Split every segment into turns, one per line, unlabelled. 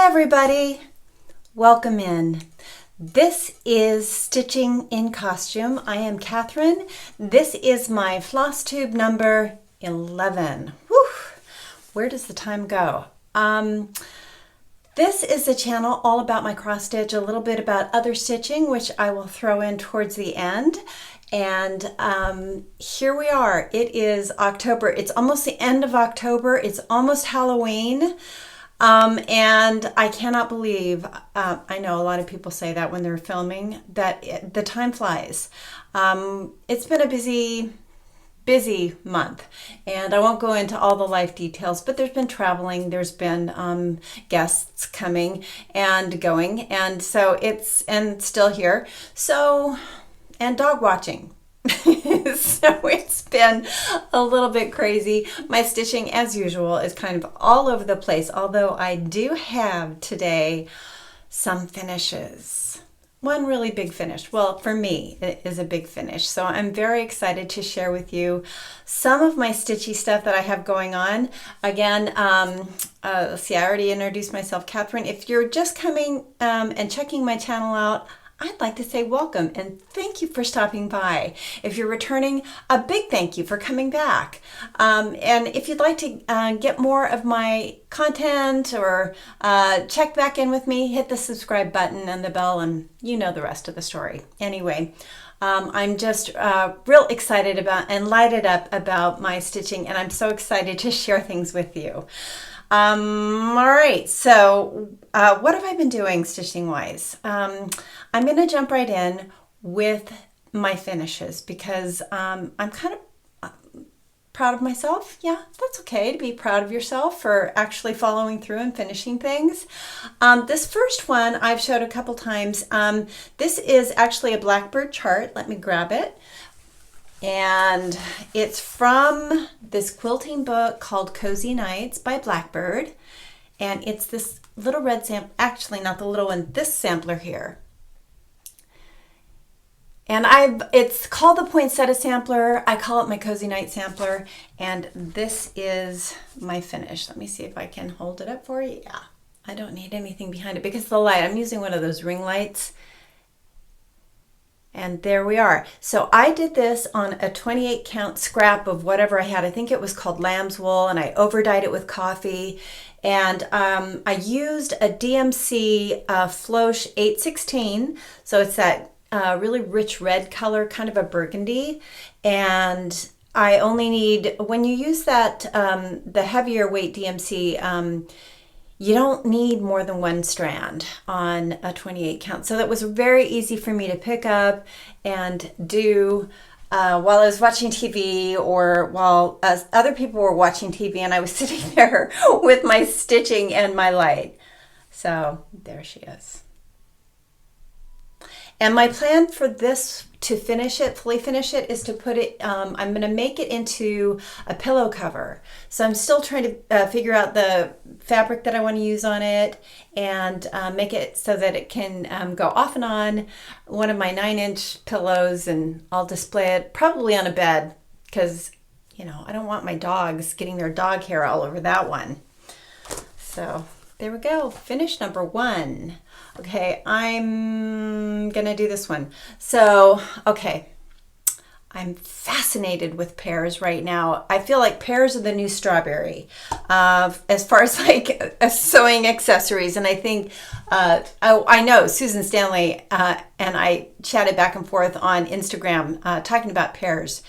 everybody, welcome in. This is Stitching in Costume. I am Catherine. This is my Flosstube number 11. Whew. Where does the time go? This is a channel all about my cross stitch, a little bit about other stitching, which I will throw in towards the end. And here we are. It is October. It's almost the end of October. It's almost Halloween. And I cannot believe, I know a lot of people say that when they're filming, that the time flies. It's been a busy month, and I won't go into all the life details, but there's been traveling, there's been guests coming and going, and so and still here. So, and dog watching. So it's been a little bit crazy. My stitching, as usual, is kind of all over the place, although I do have today some finishes. One really big finish. Well, for me, it is a big finish. So I'm very excited to share with you some of my stitchy stuff that I have going on. Again, let's see, I already introduced myself, Catherine. If you're just coming and checking my channel out, I'd like to say welcome and thank you for stopping by. If you're returning, a big thank you for coming back. And if you'd like to get more of my content or check back in with me, hit the subscribe button and the bell, and you know the rest of the story. Anyway, I'm just real excited about and lighted up about my stitching, and I'm so excited to share things with you. All right, so what have I been doing stitching wise? I'm going to jump right in with my finishes because I'm kind of proud of myself. Yeah, that's okay to be proud of yourself for actually following through and finishing things. This first one I've showed a couple times. This is actually a Blackbird chart. Let me grab it. And it's from this quilting book called Cozy Nights by Blackbird. And it's this little red sample, actually not the little one, this sampler here. And it's called the Poinsettia Sampler. I call it my Cozy Night Sampler. And this is my finish. Let me see if I can hold it up for you. Yeah, I don't need anything behind it because of the light. I'm using one of those ring lights. And there we are. So I did this on a 28 count scrap of whatever I had. I think it was called lamb's wool, and I over-dyed it with coffee. And I used a DMC Floss 816. So it's that really rich red color, kind of a burgundy. And I only need, when you use that, the heavier weight DMC, you don't need more than one strand on a 28 count. So that was very easy for me to pick up and do while I was watching TV or while other people were watching TV, and I was sitting there with my stitching and my light. So there she is. And my plan for this, to finish it, fully finish it, is to put it, I'm going to make it into a pillow cover. So I'm still trying to figure out the fabric that I want to use on it and make it so that it can go off and on one of my 9-inch pillows, and I'll display it probably on a bed because, you know, I don't want my dogs getting their dog hair all over that one. So there we go, finish number 1. Okay, I'm gonna do this one. So, okay, I'm fascinated with pears right now. I feel like pears are the new strawberry as far as like sewing accessories. And I think, I know Susan Stanley and I chatted back and forth on Instagram talking about pears.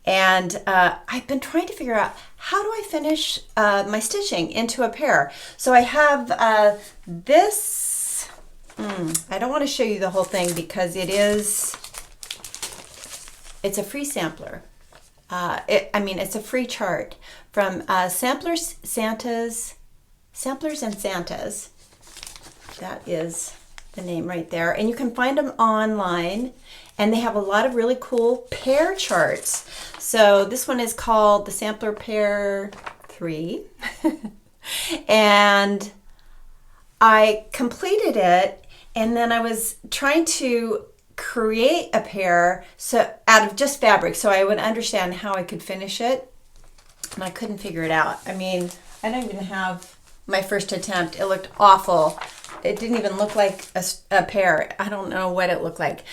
And I've been trying to figure out, how do I finish my stitching into a pear? So I have this. I don't want to show you the whole thing because it's a free sampler. It's a free chart from Samplers and Santas. That is the name right there. And you can find them online, and they have a lot of really cool pear charts. So this one is called the Sampler Pear 3. And I completed it, and then I was trying to create a pear out of just fabric so I would understand how I could finish it, and I couldn't figure it out. I mean, I don't even have my first attempt. It looked awful. It didn't even look like a pear. I don't know what it looked like.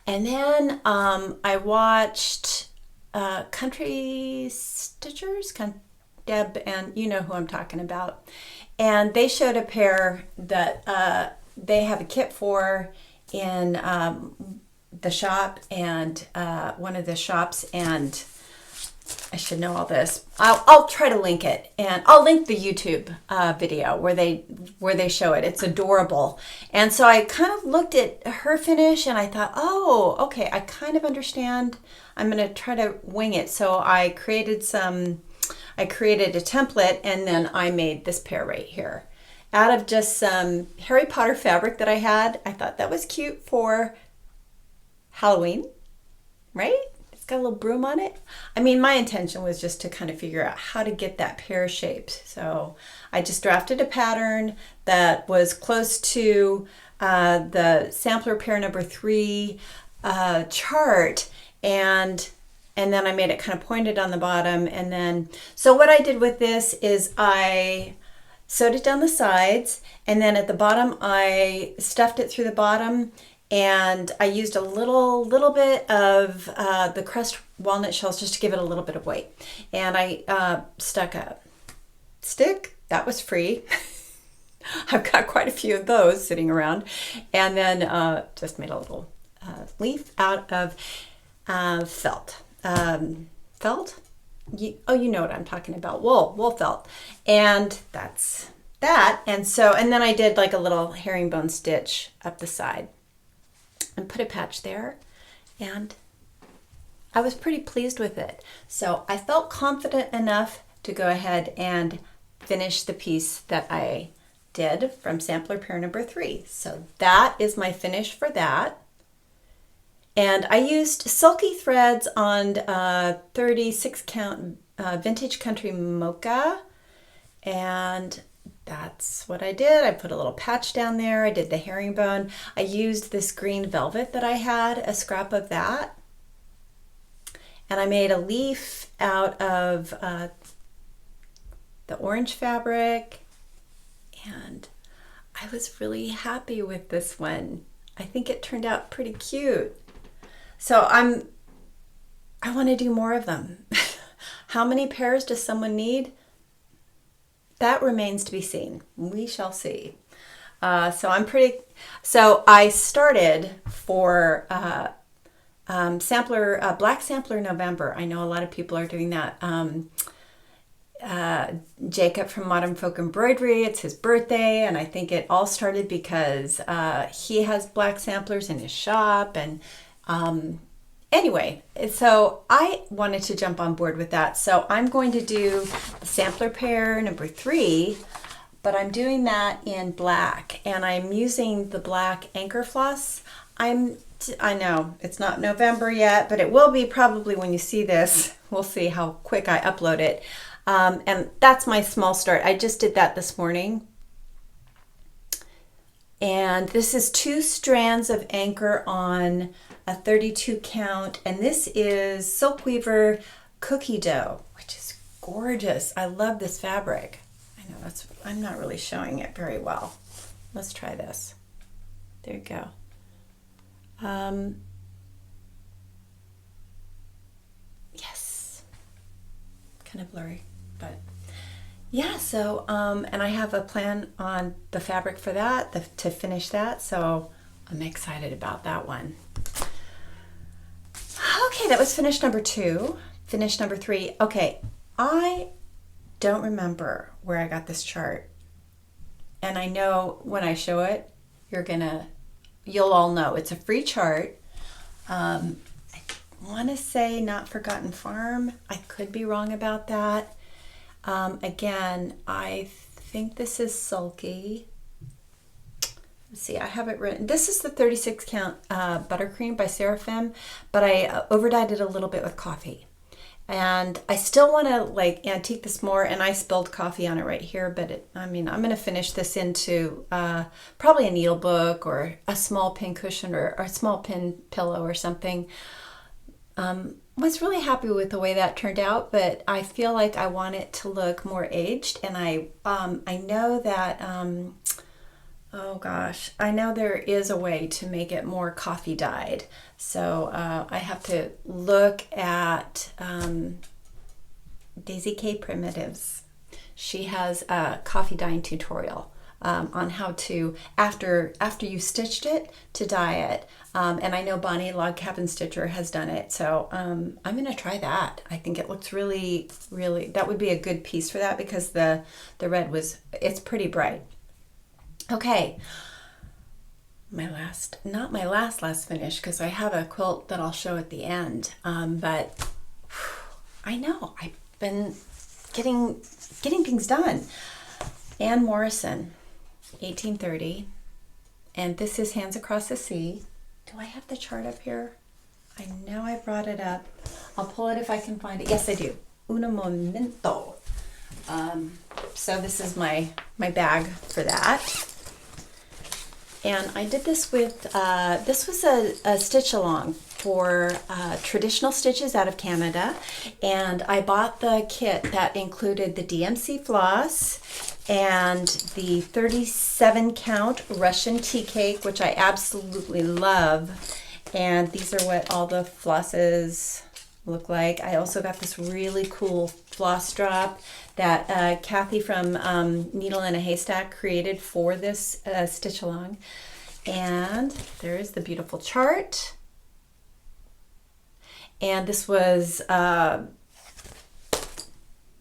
And then I watched Country Stitchers, Deb, and you know who I'm talking about. And they showed a pair that they have a kit for in the shop, and one of the shops, and I should know all this. I'll try to link it, and I'll link the YouTube video where they show it. It's adorable. And so I kind of looked at her finish and I thought, oh, okay, I kind of understand. I'm going to try to wing it. So I created a template, and then I made this pair right here out of just some Harry Potter fabric that I had. I thought that was cute for Halloween, right? It's got a little broom on it. I mean, my intention was just to kind of figure out how to get that pear shaped. So I just drafted a pattern that was close to the sampler pear number 3 chart, and then I made it kind of pointed on the bottom. And then, so what I did with this is I sewed it down the sides, and then at the bottom I stuffed it through the bottom, and I used a little bit of the crushed walnut shells just to give it a little bit of weight. And I stuck a stick that was free. I've got quite a few of those sitting around, and then just made a little leaf out of felt. Felt? You know what I'm talking about. Wool felt. And that's that. And then I did like a little herringbone stitch up the side and put a patch there, and I was pretty pleased with it. So I felt confident enough to go ahead and finish the piece that I did from sampler pair number 3. So that is my finish for that. And I used silky threads on 36 count vintage country mocha, and that's what I did. I put a little patch down there. I did the herringbone. I used this green velvet that I had, a scrap of that. And I made a leaf out of the orange fabric. And I was really happy with this one. I think it turned out pretty cute. So I want to do more of them. How many pairs does someone need? That remains to be seen. We shall see. So I started for Black Sampler November. I know a lot of people are doing that. Jacob from Modern Folk Embroidery, it's his birthday, and I think it all started because he has black samplers in his shop, and anyway, so I wanted to jump on board with that. So I'm going to do the sampler pair number 3, but I'm doing that in black, and I'm using the black anchor floss. I know it's not November yet, but it will be probably when you see this. We'll see how quick I upload it. And that's my small start. I just did that this morning. And this is 2 strands of anchor on a 32 count, and this is Silk Weaver cookie dough, which is gorgeous. I love this fabric. I know I'm not really showing it very well. Let's try this. There you go. Yes, kind of blurry, but yeah. So and I have a plan on the fabric for that, to finish that, so I'm excited about that one. Okay, that was finish number 2. Finish number 3. Okay, I don't remember where I got this chart, and I know when I show it, you'll all know it's a free chart. I want to say Not Forgotten Farm. I could be wrong about that. Again, I think this is sulky. Let's see, I have it written. This is the 36 count buttercream by Seraphim, but I overdyed it a little bit with coffee. And I still want to like antique this more, and I spilled coffee on it right here, but I'm going to finish this into probably a needle book or a small pin cushion or a small pin pillow or something. One was really happy with the way that turned out, but I feel like I want it to look more aged, and I know that oh gosh, I know there is a way to make it more coffee dyed. So I have to look at Daisy K Primitives. She has a coffee dyeing tutorial on how to, after you stitched it, to dye it. And I know Bonnie Log Cabin Stitcher has done it. So I'm going to try that. I think it looks really, really, that would be a good piece for that because the red it's pretty bright. Okay. Not my last finish, because I have a quilt that I'll show at the end. But I know I've been getting things done. Anne Morrison, 1830, and this is Hands Across the Sea. Do I have the chart up here? I know I brought it up. I'll pull it if I can find it. Yes, I do. Un momento. So this is my bag for that. And I did this with, this was a stitch along for traditional stitches out of Canada. And I bought the kit that included the DMC floss and the 37 count Russian tea cake, which I absolutely love. And these are what all the flosses look like. I also got this really cool floss drop that Kathy from Needle in a Haystack created for this stitch along. And there's the beautiful chart. And this was no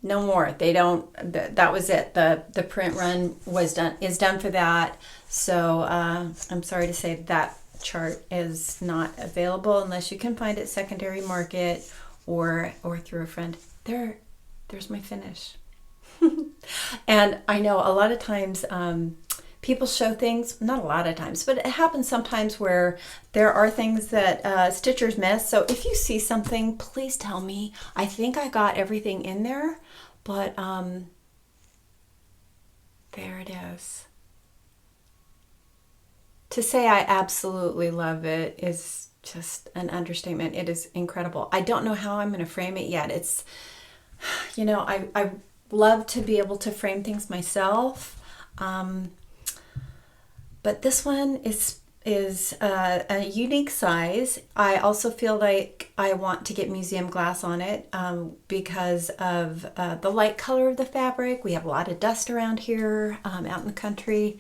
more. They don't. That was it. The print run is done for that. So I'm sorry to say that chart is not available unless you can find it secondary market or through a friend. There's my finish. And I know a lot of times people show things, not a lot of times, but it happens sometimes where there are things that stitchers miss. So if you see something, please tell me. I think I got everything in there, but there it is. To say I absolutely love it is just an understatement. It is incredible. I don't know how I'm going to frame it yet. It's, you know, I love to be able to frame things myself. But this one is a unique size. I also feel like I want to get museum glass on it because of the light color of the fabric. We have a lot of dust around here out in the country,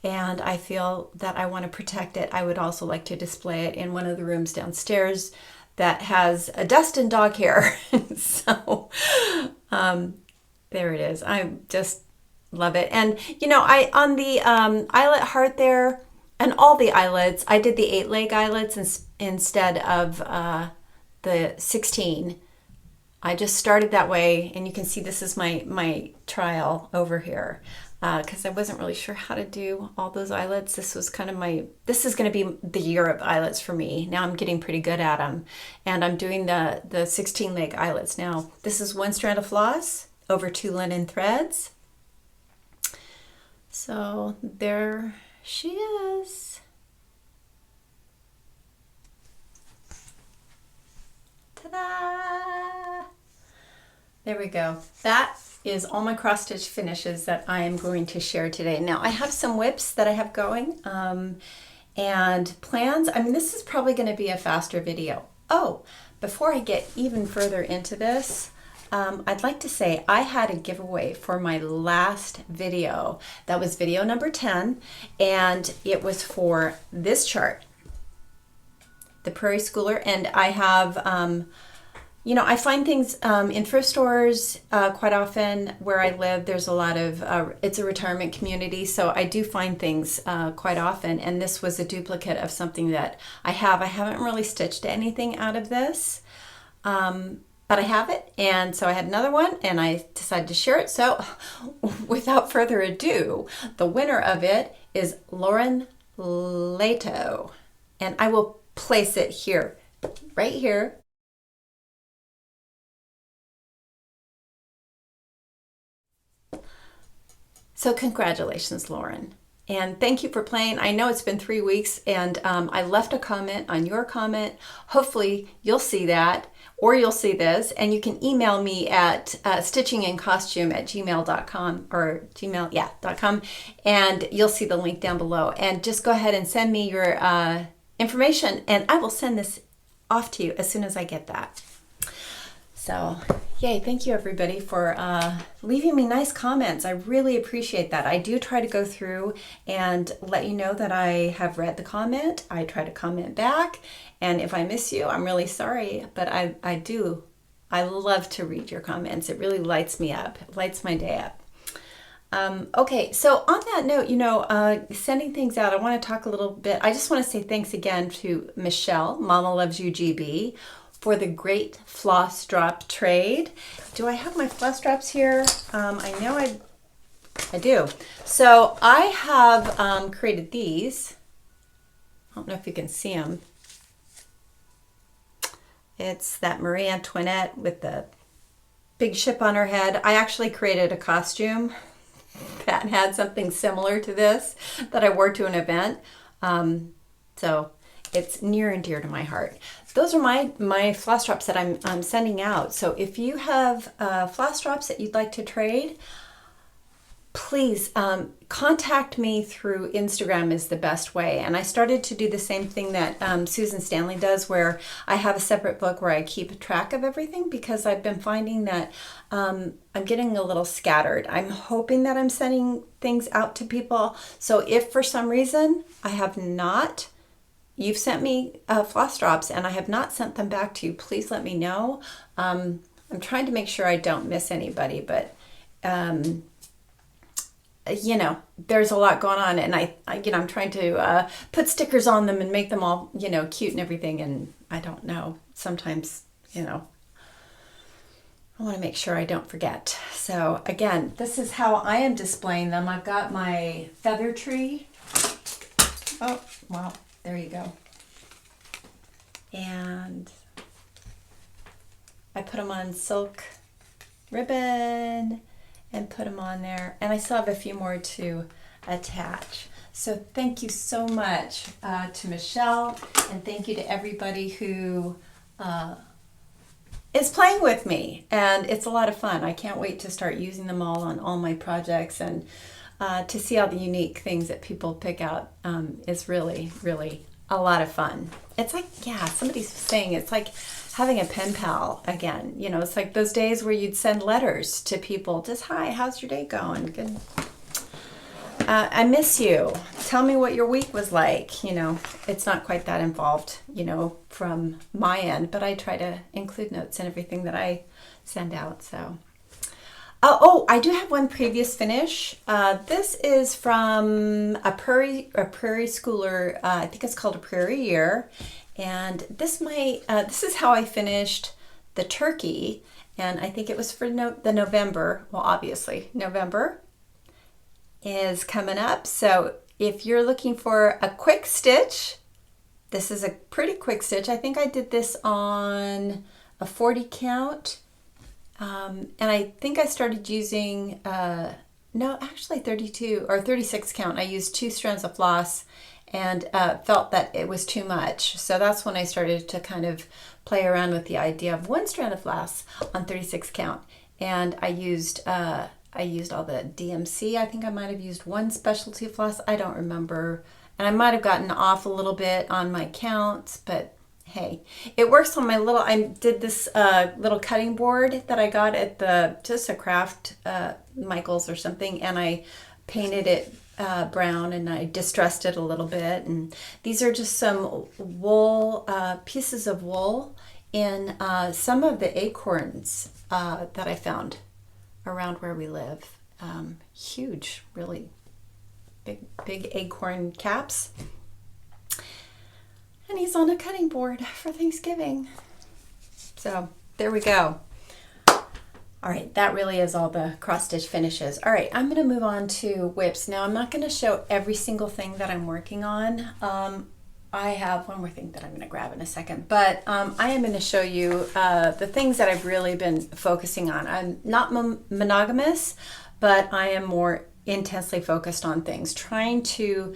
and I feel that I want to protect it. I would also like to display it in one of the rooms downstairs that has a dust and dog hair. So there it is. I just love it. And you know, I on the eyelet heart there, and all the eyelets, I did the 8-leg eyelets instead of the 16. I just started that way, and you can see this is my trial over here because I wasn't really sure how to do all those eyelets. This was kind of this is going to be the year of eyelets for me. Now I'm getting pretty good at them, and I'm doing the 16-leg eyelets now. This is 1 strand of floss over 2 linen threads. So there she is. Ta-da! There we go. That is all my cross stitch finishes that I am going to share today. Now I have some whips that I have going and plans. I mean, this is probably going to be a faster video. Oh, before I get even further into this, I'd like to say I had a giveaway for my last video. That was video number 10, and it was for this chart, the Prairie Schooler. And I have, you know, I find things in thrift stores quite often where I live. There's a lot of, it's a retirement community, so I do find things quite often. And this was a duplicate of something that I have. I haven't really stitched anything out of this. But I have it, and so I had another one, and I decided to share it. So without further ado, the winner of it is Lauren Leto, and I will place it here, right here. So congratulations, Lauren. And thank you for playing. I know it's been 3 weeks, and I left a comment on your comment. Hopefully you'll see that, or you'll see this, and you can email me at stitchingandcostume@gmail.com or gmail, yeah, .com, and you'll see the link down below. And just go ahead and send me your information, and I will send this off to you as soon as I get that. So, yay, thank you everybody for leaving me nice comments. I really appreciate that. I do try to go through and let you know that I have read the comment. I try to comment back, and if I miss you, I'm really sorry, but I do. I love to read your comments. It really lights me up. It lights my day up. Okay, so on that note, sending things out, I want to talk a little bit. I just want to say thanks again to Michelle, Mama Loves You GB, for the great floss drop trade. Do I have my floss drops here? I know I do. So I have created these. I don't know if you can see them. It's that Marie Antoinette with the big ship on her head. I actually created a costume that had something similar to this that I wore to an event. So it's near and dear to my heart. Those are my floss drops that I'm sending out. So if you have floss drops that you'd like to trade, please contact me through Instagram is the best way. And I started to do the same thing that Susan Stanley does, where I have a separate book where I keep track of everything, because I've been finding that I'm getting a little scattered. I'm hoping that I'm sending things out to people. So if for some reason I have not, you've sent me floss drops and I have not sent them back to you, please let me know. I'm trying to make sure I don't miss anybody, but there's a lot going on, and I'm trying to put stickers on them and make them all, cute and everything. And I don't know, sometimes, I want to make sure I don't forget. So again, this is how I am displaying them. I've got my feather tree. Oh, wow. There you go. And I put them on silk ribbon and put them on there. And I still have a few more to attach. So thank you so much to Michelle, and thank you to everybody who is playing with me. And it's a lot of fun. I can't wait to start using them all on all my projects, and to see all the unique things that people pick out is really, really a lot of fun. It's like, yeah, somebody's saying it's like having a pen pal again. It's like those days where you'd send letters to people, just, hi, how's your day going? Good. I miss you. Tell me what your week was like. It's not quite that involved, from my end, but I try to include notes in everything that I send out. So. Oh, I do have one previous finish. This is from a prairie schooler. I think it's called a Prairie Year, and this is how I finished the turkey. And I think it was for the November. Well, obviously November is coming up. So if you're looking for a quick stitch, this is a pretty quick stitch. I think I did this on a 40 count. And I think I started using, 32 or 36 count. I used 2 strands of floss and felt that it was too much. So that's when I started to kind of play around with the idea of 1 strand of floss on 36 count. And I used all the DMC. I think I might have used 1 specialty floss. I don't remember. And I might have gotten off a little bit on my counts, but hey, it works on my I did this little cutting board that I got at just a craft, Michael's or something, and I painted it brown, and I distressed it a little bit. And these are just some wool, pieces of wool in some of the acorns that I found around where we live. Huge, really big acorn caps. And he's on a cutting board for Thanksgiving. So there we go. All right, that really is all the cross stitch finishes. All right, I'm going to move on to whips. Now I'm not going to show every single thing that I'm working on. I have one more thing that I'm going to grab in a second, but I am going to show you the things that I've really been focusing on. I'm not monogamous, but I am more intensely focused on things, trying to,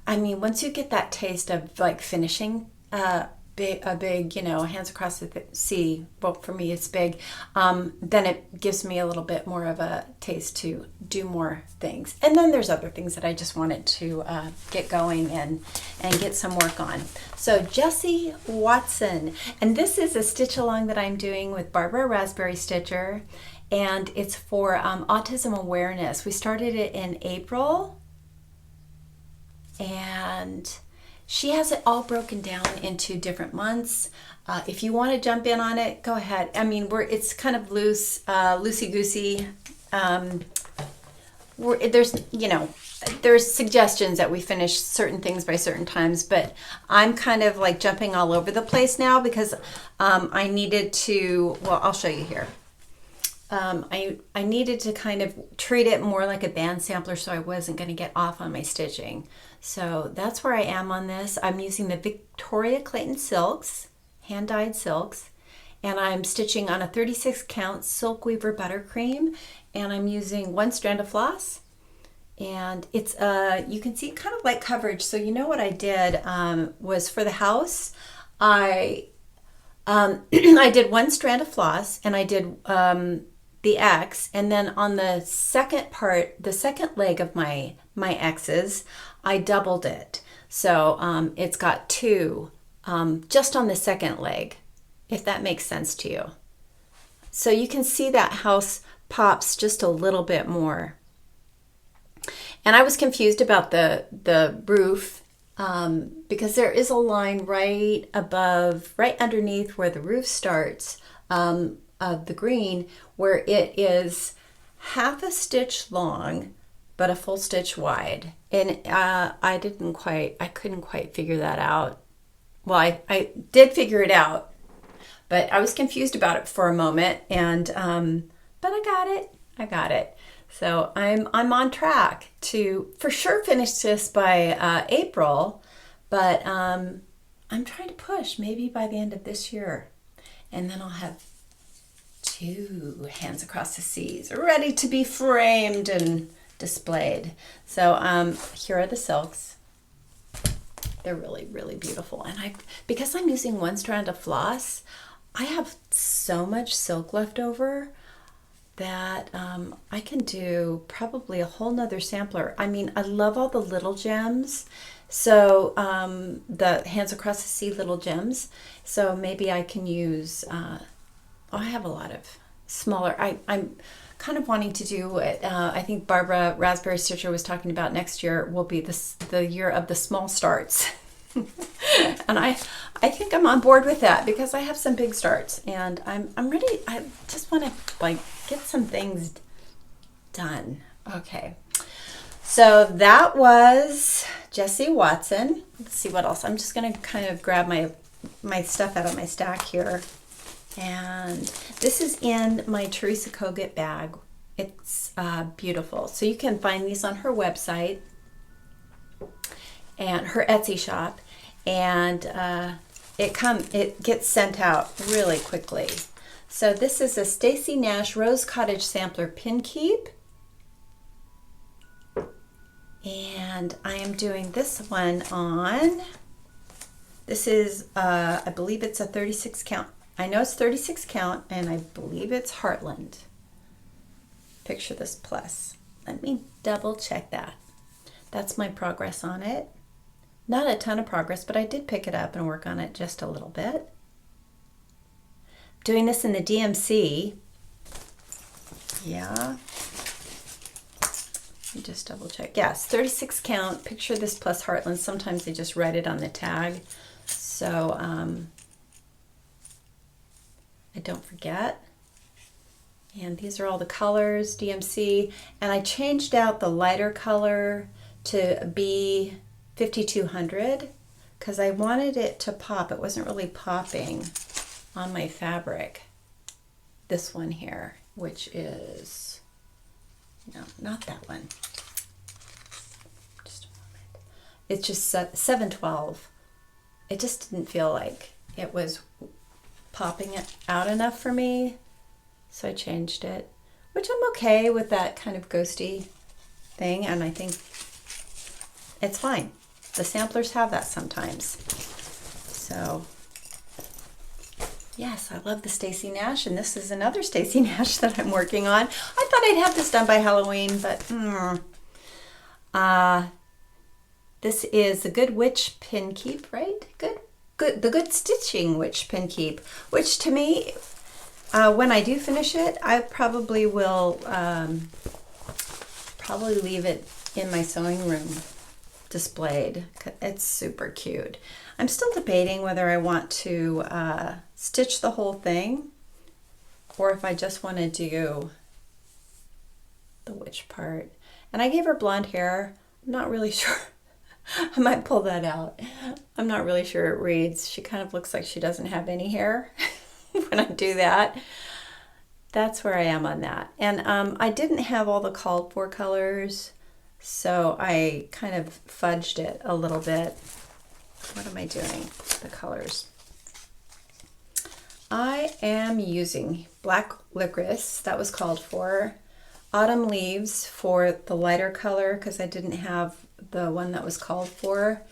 I mean, once you get that taste of like finishing a big, you know, hands across the sea, well, for me it's big, then it gives me a little bit more of a taste to do more things. And then there's other things that I just wanted to get going and get some work on. So Jessie Watson, and this is a stitch along that I'm doing with Barbara Raspberry Stitcher, and it's for autism awareness. We started it in April, and she has it all broken down into different months. If you want to jump in on it, go ahead. I mean, it's kind of loose, loosey-goosey. There's, you know, there's suggestions that we finish certain things by certain times, but I'm kind of like jumping all over the place now because I needed to, well, I'll show you here. I needed to kind of treat it more like a band sampler so I wasn't going to get off on my stitching. So that's where I am on this. I'm using the Victoria Clayton silks, hand-dyed silks, and I'm stitching on a 36 count silk weaver buttercream, and I'm using 1 strand of floss, and it's you can see kind of light coverage. So you know what I did was for the house, I did 1 strand of floss, and I did the X, and then on the second part, the second leg of my X's, I doubled it. So it's got 2 just on the second leg, if that makes sense to you. So you can see that house pops just a little bit more. And I was confused about the roof because there is a line right above, right underneath where the roof starts of the green, where it is half a stitch long but a full stitch wide, and I couldn't quite figure that out. Well, I did figure it out, but I was confused about it for a moment, and but I got it. So I'm on track to for sure finish this by April, but I'm trying to push maybe by the end of this year, and then I'll have 2 hands across the seas ready to be framed and displayed. So here are the silks. They're really, really beautiful. And because I'm using 1 strand of floss, I have so much silk left over that I can do probably a whole nother sampler. I mean, I love all the little gems. So the hands across the sea little gems. So maybe I can use, I have a lot of smaller, I'm kind of wanting to do what I think Barbara Raspberry Stitcher was talking about next year will be the year of the small starts. And I think I'm on board with that because I have some big starts and I'm ready. I just want to like get some things done. Okay. So that was Jessie Watson. Let's see what else. I'm just going to kind of grab my stuff out of my stack here. And this is in my Teresa Kogut bag. It's beautiful. So you can find these on her website and her Etsy shop, and it gets sent out really quickly. So this is a Stacy Nash Rose Cottage Sampler Pin Keep, and I am doing this one on. This is I believe it's a 36 count. I know it's 36 count, and I believe it's Heartland. Picture this plus. Let me double check that. That's my progress on it. Not a ton of progress, but I did pick it up and work on it just a little bit. Doing this in the DMC. Yeah. Let me just double check. Yes, 36 count. Picture this plus Heartland. Sometimes they just write it on the tag. So, I don't forget. And these are all the colors, DMC. And I changed out the lighter color to be 5200 because I wanted it to pop. It wasn't really popping on my fabric. This one here, which is, no, not that one. Just a moment. It's just 712. It just didn't feel like it was popping it out enough for me, so I changed it, which I'm okay with that kind of ghosty thing, and I think it's fine. The samplers have that sometimes. So yes, I love the Stacy Nash, and this is another Stacy Nash that I'm working on. I thought I'd have this done by Halloween, but this is the Good Witch Pin Keep, right? The Good Stitching Witch Pin Keep, which to me, when I do finish it, I probably will probably leave it in my sewing room displayed. It's super cute. I'm still debating whether I want to stitch the whole thing or if I just want to do the witch part. And I gave her blonde hair. I'm not really sure. I might pull that out. I'm not really sure it reads. She kind of looks like she doesn't have any hair when I do that. That's where I am on that. And I didn't have all the called for colors, so I kind of fudged it a little bit. What am I doing? The colors. I am using Black Licorice, that was called for, Autumn Leaves for the lighter color because I didn't have the one that was called for,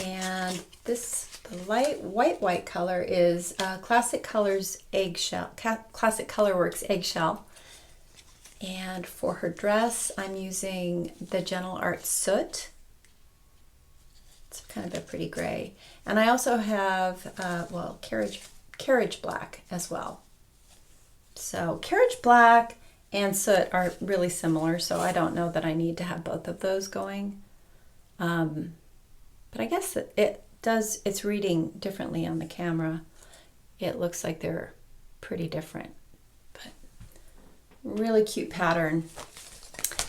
and this, the light white color is Classic Colors Eggshell, Classic Colorworks Eggshell. And for her dress, I'm using the Gentle Art Soot. It's kind of a pretty gray. And I also have, well, Carriage Black as well. So Carriage Black and Soot are really similar, so I don't know that I need to have both of those going. But I guess it's reading differently on the camera. It looks like they're pretty different, but really cute pattern.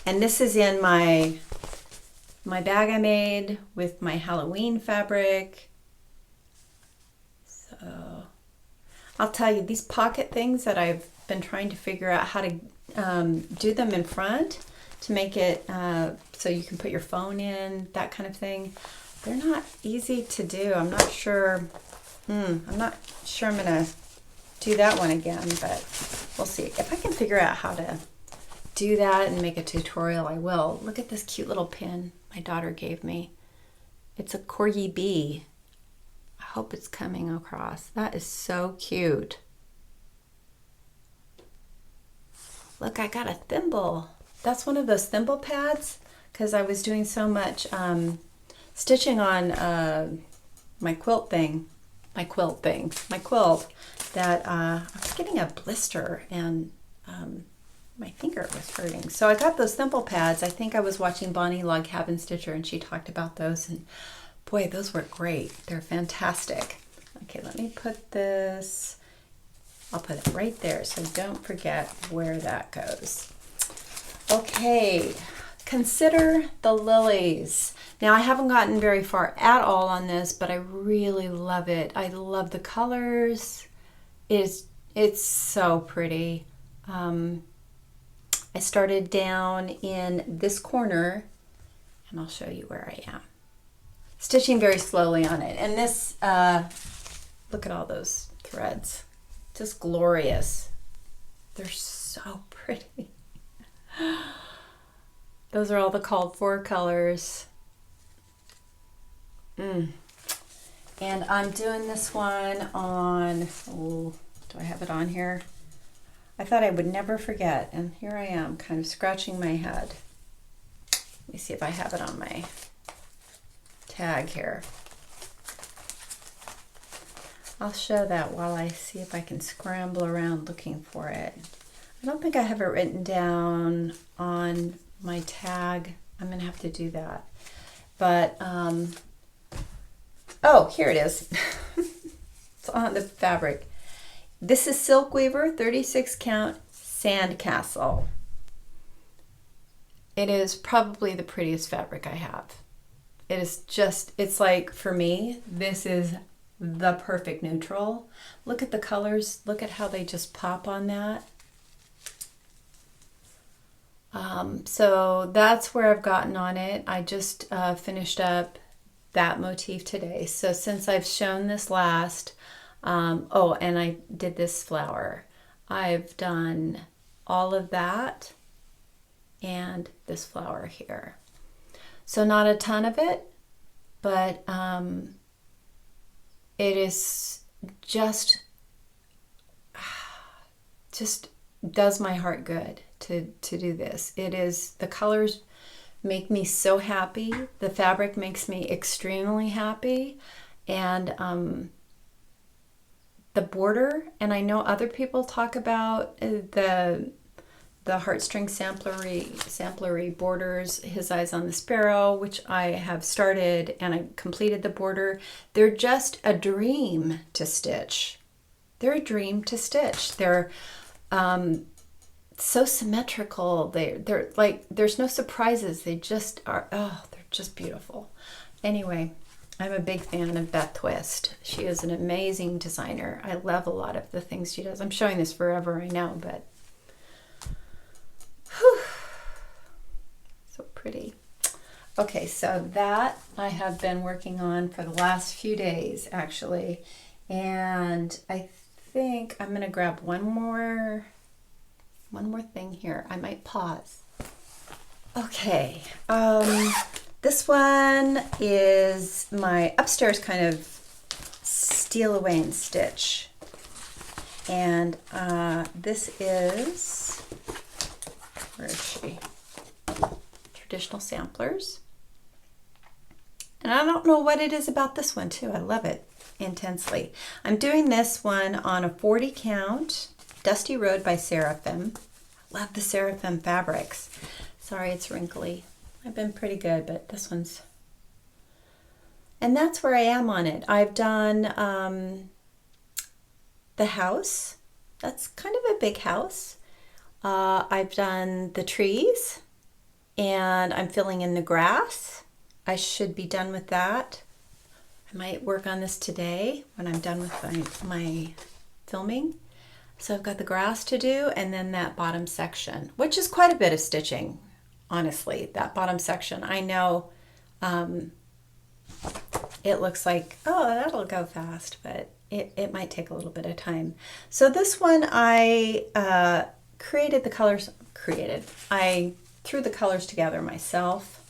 And this is in my bag I made with my Halloween fabric. So I'll tell you, these pocket things that I've been trying to figure out how to do them in front to make it so you can put your phone in, that kind of thing. They're not easy to do. I'm not sure. I'm gonna do that one again, but we'll see. If I can figure out how to do that and make a tutorial, I will. Look at this cute little pin my daughter gave me. It's a corgi bee. I hope it's coming across. That is so cute. Look, I got a thimble. That's one of those thimble pads because I was doing so much stitching on my quilt that I was getting a blister and my finger was hurting. So I got those thimble pads. I think I was watching Bonnie Log Cabin Stitcher and she talked about those, and boy, those were great. They're fantastic. Okay, let me put this, I'll put it right there so don't forget where that goes. Okay, consider the lilies. Now I haven't gotten very far at all on this, but I really love it. I love the colors. It's so pretty. I started down in this corner, and I'll show you where I am. Stitching very slowly on it. And this, look at all those threads. Just glorious. They're so pretty. Those are all the called for colors. And I'm doing this one on, oh, do I have it on here? I thought I would never forget, and here I am kind of scratching my head. Let me see if I have it on my tag here. I'll show that while I see if I can scramble around looking for it. I don't think I have it written down on my tag. I'm gonna have to do that. But, oh, here it is. It's on the fabric. This is Silk Weaver 36 count Sandcastle. It is probably the prettiest fabric I have. It is just, it's like, for me, this is the perfect neutral. Look at the colors. Look at how they just pop on that. So that's where I've gotten on it. I just finished up that motif today. So since I've shown this last, oh, and I did this flower. I've done all of that and this flower here. So not a ton of it, but it is just does my heart good to do this. It is, the colors make me so happy. The fabric makes me extremely happy. And the border, and I know other people talk about the heartstring samplery borders, His Eyes on the Sparrow, which I have started and I completed the border. They're just a dream to stitch. They're a dream to stitch. They're so symmetrical. They're like, there's no surprises. They just are, oh, they're just beautiful. Anyway, I'm a big fan of Beth Twist. She is an amazing designer. I love a lot of the things she does. I'm showing this forever, I know, but whew, so pretty. Okay, so that I have been working on for the last few days, actually. And I think I'm gonna grab one more thing here. I might pause. Okay, this one is my upstairs kind of steal away and stitch. And this is, where is she? Traditional Samplers. And I don't know what it is about this one too. I love it intensely. I'm doing this one on a 40 count Dusty Road by Seraphim. I love the Seraphim fabrics. Sorry, it's wrinkly. I've been pretty good, but this one's... And that's where I am on it. I've done the house. That's kind of a big house. I've done the trees, and I'm filling in the grass. I should be done with that. I might work on this today when I'm done with my filming. So I've got the grass to do, and then that bottom section, which is quite a bit of stitching, honestly. That bottom section, I know it looks like, oh, that'll go fast, but it might take a little bit of time. So this one I created the colors, I threw the colors together myself,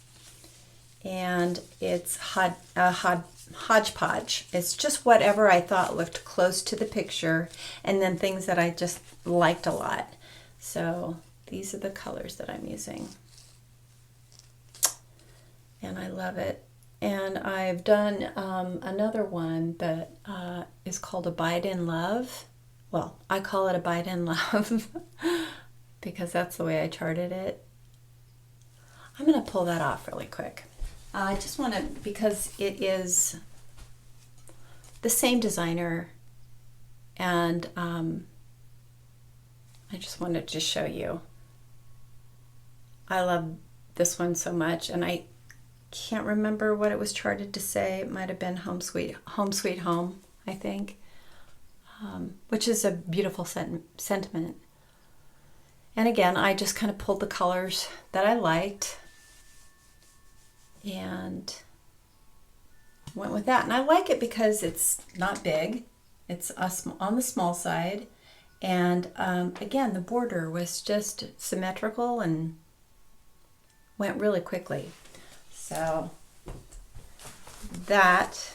and it's hodgepodge. It's just whatever I thought looked close to the picture, and then things that I just liked a lot. So these are the colors that I'm using, and I love it. And I've done another one that is called Abide in Love. Well, I call it Abide in Love because that's the way I charted it. I'm going to pull that off really quick. I just want to, because it is the same designer, and I just wanted to show you. I love this one so much, and I can't remember what it was charted to say. It might have been Home Sweet Home, I think, which is a beautiful sentiment. And again, I just kind of pulled the colors that I liked and went with that. And I like it because it's not big. It's on the small side. And again, the border was just symmetrical and went really quickly. So that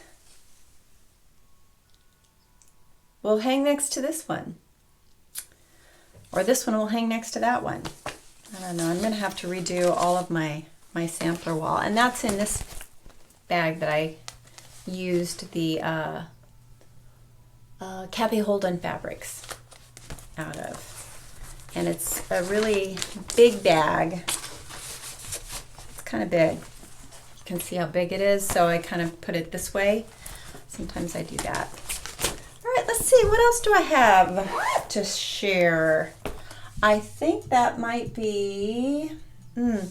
will hang next to this one. Or this one will hang next to that one. I don't know. I'm going to have to redo all of my sampler wall. And that's in this bag that I used the Kathy Holden fabrics out of. And it's a really big bag. It's kind of big. You can see how big it is, so I kind of put it this way. Sometimes I do that. All right, let's see. What else do I have to share? I think that might be...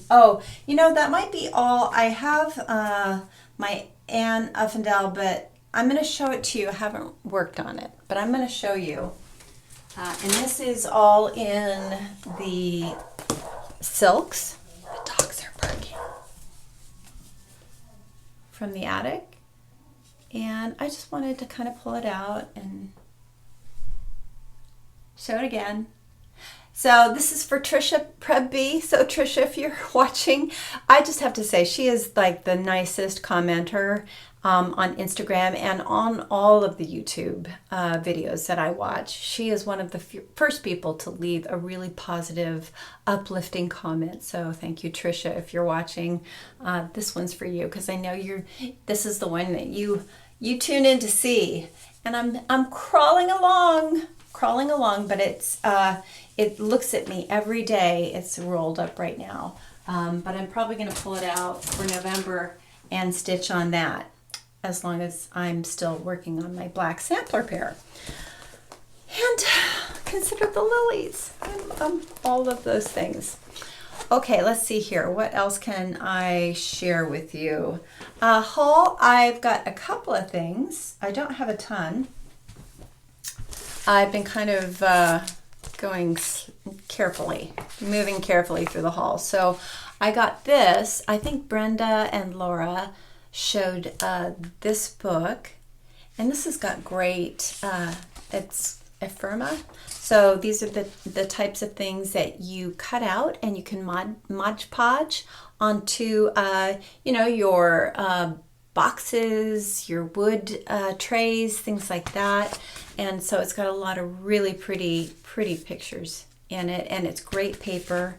Oh, you know, that might be all. I have my Anne Uffendale, but I'm going to show it to you. I haven't worked on it, but I'm going to show you. And this is all in the silks. The dogs are barking. From the attic. And I just wanted to kind of pull it out and show it again. So this is for Trisha Prebby. So Trisha, if you're watching, I just have to say she is like the nicest commenter on Instagram and on all of the YouTube videos that I watch. She is one of the first people to leave a really positive, uplifting comment. So thank you, Trisha, if you're watching. This one's for you because I know this is the one that you tune in to see. And I'm crawling along, but it looks at me every day. It's rolled up right now, but I'm probably going to pull it out for November and stitch on that, as long as I'm still working on my black sampler pear. And consider the lilies and all of those things. Okay, let's see here. What else can I share with you? Haul, I've got a couple of things. I don't have a ton. I've been kind of going carefully, moving carefully through the haul. So I got this. I think Brenda and Laura showed this book, and this has got great, it's ephemera. So these are the types of things that you cut out and you can Mod Podge onto, your boxes, your wood trays, things like that. And so it's got a lot of really pretty pictures in it, and it's great paper.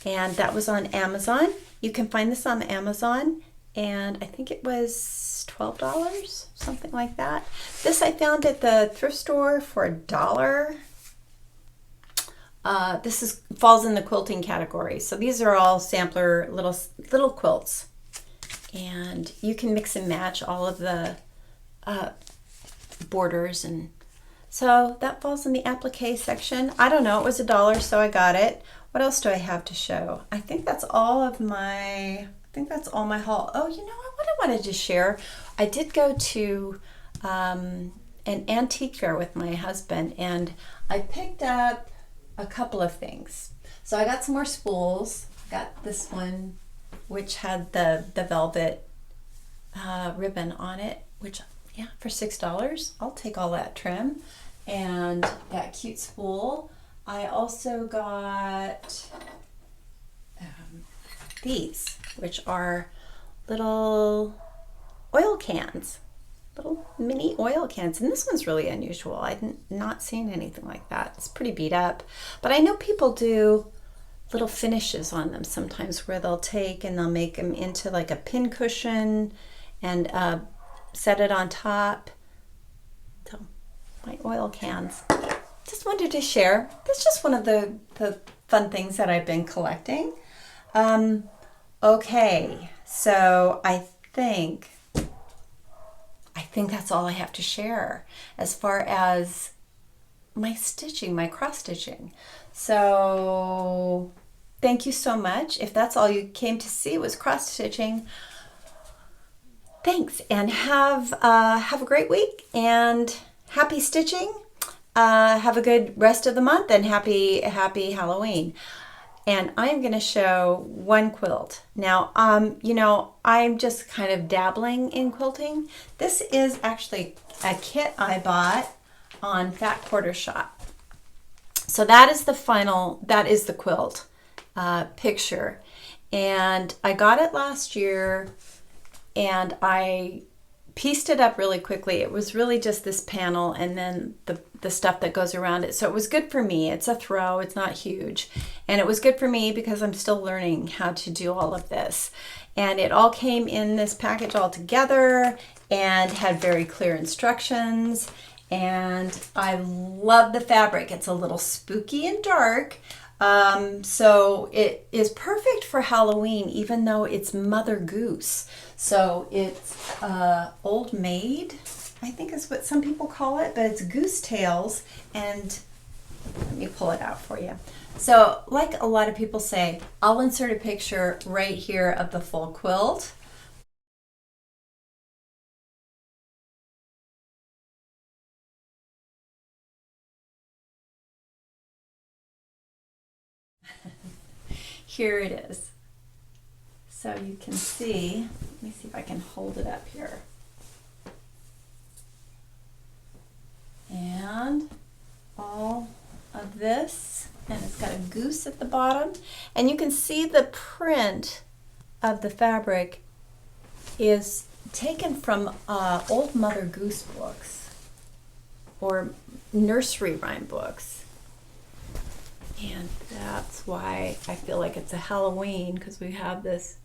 And that was on Amazon. You can find this on Amazon, and I think it was $12, something like that. This I found at the thrift store for $1. This falls in the quilting category. So these are all sampler little quilts, and you can mix and match all of the borders, and so that falls in the applique section. I don't know, it was $1, so I got it. What else do I have to show? I think that's all my haul. Oh, what I wanted to share, I did go to an antique fair with my husband, and I picked up a couple of things. So I got some more spools. I got this one, which had the velvet ribbon on it, which, yeah, for $6. I'll take all that trim and that cute spool. I also got these, which are little oil cans, little mini oil cans. And this one's really unusual. I've not seen anything like that. It's pretty beat up, but I know people do little finishes on them sometimes, where they'll take and they'll make them into like a pin cushion and set it on top. So my oil cans, just wanted to share. That's just one of the fun things that I've been collecting. Okay, so I think that's all I have to share as far as my stitching, my cross stitching. So thank you so much. If that's all you came to see was cross stitching, thanks, and have a great week and happy stitching. Have a good rest of the month and happy Halloween. And I'm going to show one quilt. Now, I'm just kind of dabbling in quilting. This is actually a kit I bought on Fat Quarter Shop. So that is the quilt picture. And I got it last year, and I pieced it up really quickly. It was really just this panel and then the stuff that goes around it. So it was good for me. It's a throw, it's not huge. And it was good for me because I'm still learning how to do all of this. And it all came in this package all together and had very clear instructions. And I love the fabric. It's a little spooky and dark. So it is perfect for Halloween, even though it's Mother Goose. So it's Old Maid, I think is what some people call it, but it's goose tails. And let me pull it out for you. So like a lot of people say, I'll insert a picture right here of the full quilt. Here it is. So you can see, let me see if I can hold it up here. And all of this and it's got a goose at the bottom. And you can see the print of the fabric is taken from old Mother Goose books or nursery rhyme books. And that's why I feel like it's a Halloween, because we have this,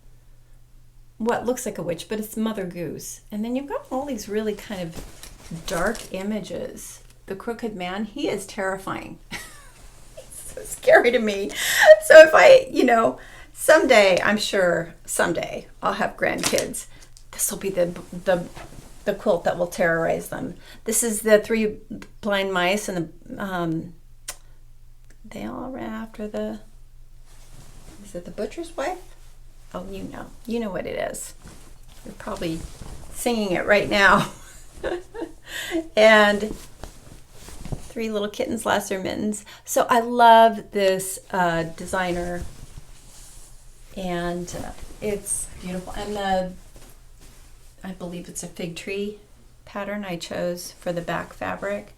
what looks like a witch, but it's Mother Goose. And then you've got all these really kind of dark images. The Crooked Man, he is terrifying. He's so scary to me. So if I, someday, I'm sure someday I'll have grandkids, this will be the quilt that will terrorize them. This is the Three Blind Mice, and they all ran after is it the butcher's wife? Oh, you know what it is. You're probably singing it right now. And Three Little Kittens lost their mittens. So I love this designer, and it's beautiful. And I believe it's a fig tree pattern I chose for the back fabric.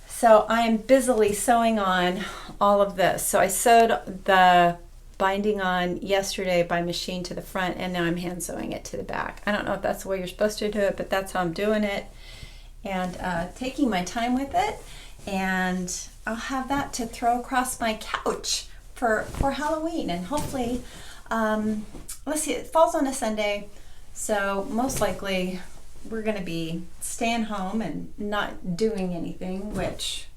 So I am busily sewing on all of this. So I sewed the binding on yesterday by machine to the front, and now I'm hand sewing it to the back. I don't know if that's the way you're supposed to do it, but that's how I'm doing it, and taking my time with it. And I'll have that to throw across my couch for Halloween. And hopefully, let's see, it falls on a Sunday, so most likely we're going to be staying home and not doing anything, which,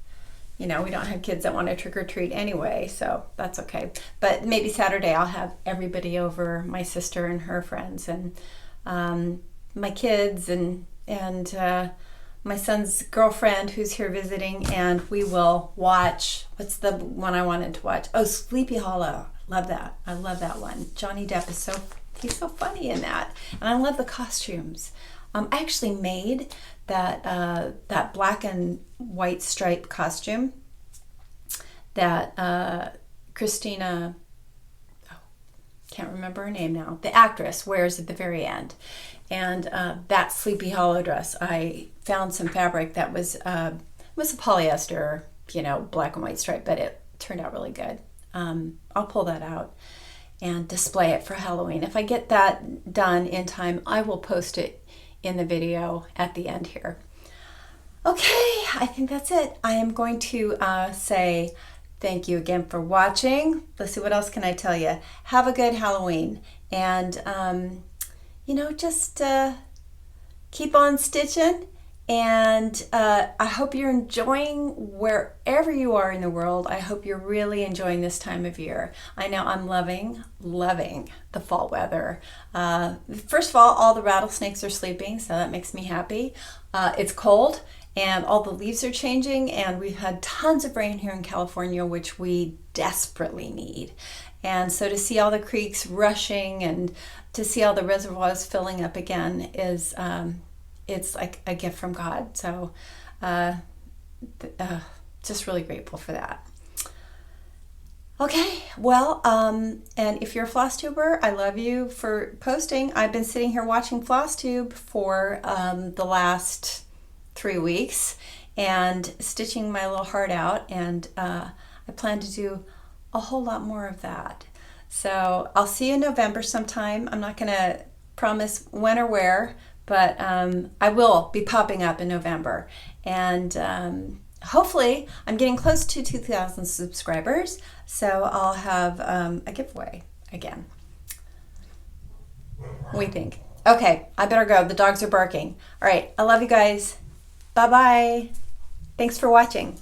we don't have kids that want to trick or treat anyway, so that's okay. But maybe Saturday I'll have everybody over, my sister and her friends, and my kids, and my son's girlfriend who's here visiting, and we will watch, what's the one I wanted to watch? Oh, Sleepy Hollow. Love that. I love that one. Johnny Depp he's so funny in that. And I love the costumes. I actually made that black and white stripe costume that Christina, can't remember her name now, the actress wears at the very end. And that Sleepy Hollow dress, I found some fabric that was a polyester, black and white stripe, but it turned out really good. I'll pull that out and display it for Halloween. If I get that done in time, I will post it in the video at the end here. Okay, I think that's it. I am going to say thank you again for watching. Let's see, what else can I tell you? Have a good Halloween, and just keep on stitching. And I hope you're enjoying wherever you are in the world. I hope you're really enjoying this time of year. I know I'm loving the fall weather. First of all the rattlesnakes are sleeping, so that makes me happy. It's cold, and all the leaves are changing, and we've had tons of rain here in California, which we desperately need. And so to see all the creeks rushing and to see all the reservoirs filling up again is it's like a gift from God. So just really grateful for that. Okay, well, and if you're a Flosstuber, I love you for posting. I've been sitting here watching Flosstube for the last 3 weeks and stitching my little heart out, and I plan to do a whole lot more of that. So I'll see you in November sometime. I'm not going to promise when or where, but I will be popping up in November. And hopefully I'm getting close to 2,000 subscribers, so I'll have a giveaway again. What do you think? Okay, I better go. The dogs are barking. All right, I love you guys. Bye-bye. Thanks for watching.